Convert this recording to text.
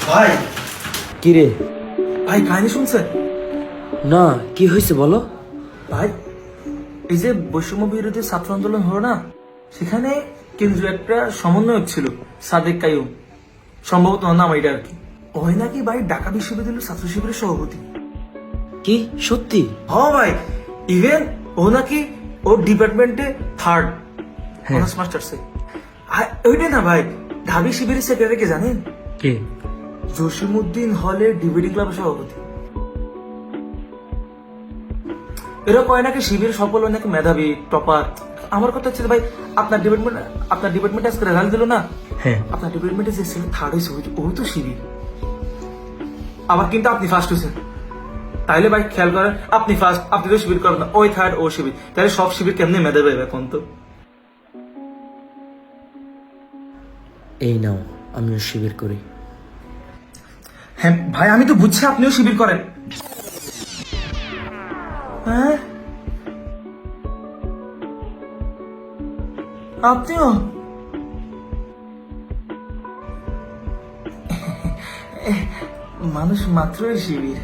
ভাই কি রে? ভাই কাহিনী শুনছেন? না, কি হয়েছে বলো। ভাই এই যে বৈষম্য বিরোধী ছাত্র আন্দোলন হলো না, সেখানে কেন্দ্রীয় একটা সমন্বয়ক ছিল সাদেক কাইয়ুম, সম্ভবত ওর নাম এটা আর কি। ওই নাকি ভাই ঢাকা বিশ্ববিদ্যালয়ের ছাত্র শিবিরের সভাপতি। কি সত্যি? হ্যাঁ ভাই, ইভেন ও নাকি ওর ডিপার্টমেন্টে থার্ড হ্যাঁ। অনার্স মাস্টার্সে। ওইটাই না ভাই, ঢাবি শিবিরের সেক্রেটারি কে জানেন? কে? জসিমউদ্দিন হলের ডিবেটিং ক্লাবের সভাপতি। এরা কয় নাকি শিবির সকল নাকি মেধাবী টপার। আমার কথা হচ্ছে যে ভাই, আপনার ডিপার্টমেন্ট আজকে রেজাল্ট দিল না, হ্যাঁ। আপনার ডিপার্টমেন্টে যে ছিল থার্ড হয়েছে ও তো শিবির। আবার কিন্তু আপনি ফার্স্ট হয়েছেন। তাইলে ভাই খেয়াল করেন, আপনি ফার্স্ট, আপনি তো শিবির করেন না, ওই থার্ড ও শিবির, তাহলে সব শিবির কেমনে মেধাবী হবে এখন তো? এই নাও, আমিও শিবির করি। হ্যাঁ ভাই, আমি তো বুঝছি আপনিও শিবির করেন। হ্যাঁ, আপনিও? মানুষ মাত্রই শিবির।